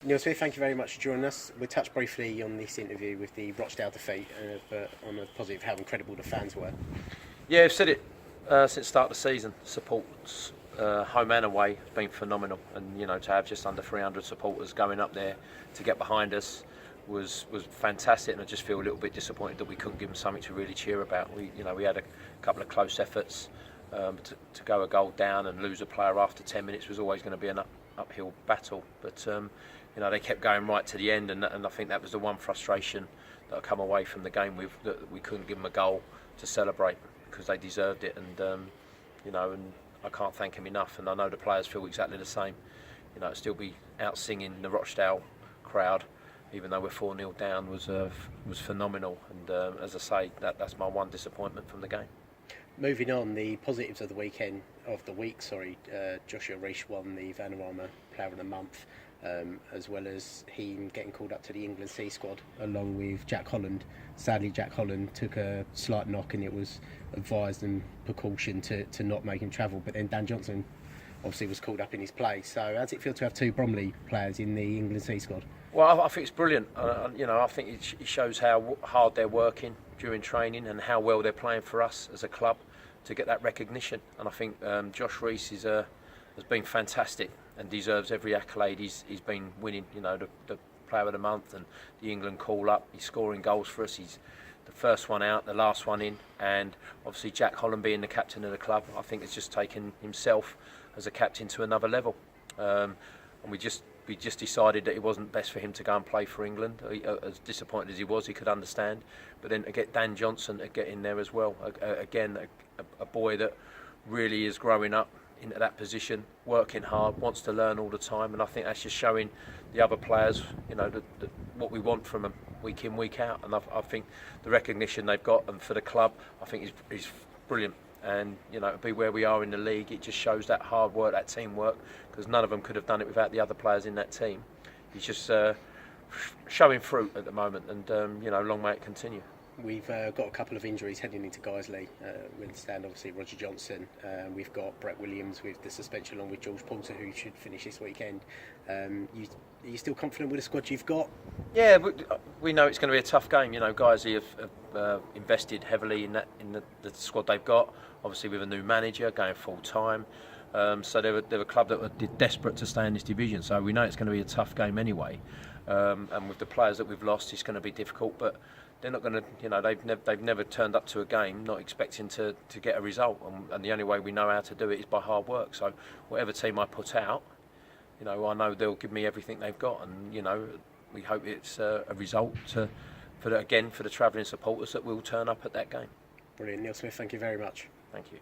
Neil Smith, thank you very much for joining us. We'll touch briefly on this interview with the Rochdale defeat, but on a positive, how incredible the fans were. Yeah, I've said it since the start of the season. Supports home and away has been phenomenal, and to have just under 300 supporters going up there to get behind us was fantastic. And I just feel a little bit disappointed that we couldn't give them something to really cheer about. We had a couple of close efforts. To go a goal down and lose a player after 10 minutes was always going to be an uphill battle, but they kept going right to the end, and I think that was the one frustration that I come away from the game with, that we couldn't give them a goal to celebrate, because they deserved it, and I can't thank them enough, and I know the players feel exactly the same. Still be out singing the Rochdale crowd, even though we're 4-0 down, was phenomenal, and as I say, that's my one disappointment from the game. Moving on, the positives of the week, Joshua Rees won the Vanarama Player of the Month, as well as him getting called up to the England C squad along with Jack Holland. Sadly, Jack Holland took a slight knock, and it was advised and precaution to not make him travel, but then Dan Johnson obviously was called up in his place. So how does it feel to have two Bromley players in the England C squad? Well, I think it's brilliant. I think it shows how hard they're working during training and how well they're playing for us as a club to get that recognition. And I think Josh Rees has been fantastic and deserves every accolade he's been winning. The Player of the Month and the England call up. He's scoring goals for us. He's the first one out, the last one in, and obviously Jack Holland being the captain of the club, I think it's just taken himself as a captain to another level. And we just decided that it wasn't best for him to go and play for England. As disappointed as he was, he could understand. But then to get Dan Johnson to get in there as well, again, a boy that really is growing up into that position, working hard, wants to learn all the time, and I think that's just showing the other players, what we want from them week in, week out. And I think the recognition they've got, and for the club, I think is brilliant. And to be where we are in the league, it just shows that hard work, that teamwork, because none of them could have done it without the other players in that team. He's just showing fruit at the moment, and long may it continue. We've got a couple of injuries heading into Guiseley. We understand, obviously, Roger Johnson. We've got Brett Williams with the suspension, along with George Porter, who should finish this weekend. Are you still confident with the squad you've got? Yeah, we know it's going to be a tough game. Guiseley have invested heavily in the squad they've got. Obviously, with a new manager going full time. So they're a club that were desperate to stay in this division. So we know it's going to be a tough game anyway. And with the players that we've lost, it's going to be difficult. But they're not going to. They've never turned up to a game not expecting to get a result. And the only way we know how to do it is by hard work. So whatever team I put out, I know they'll give me everything they've got. And we hope it's a result for the travelling supporters that will turn up at that game. Brilliant, Neil Smith. Thank you very much. Thank you.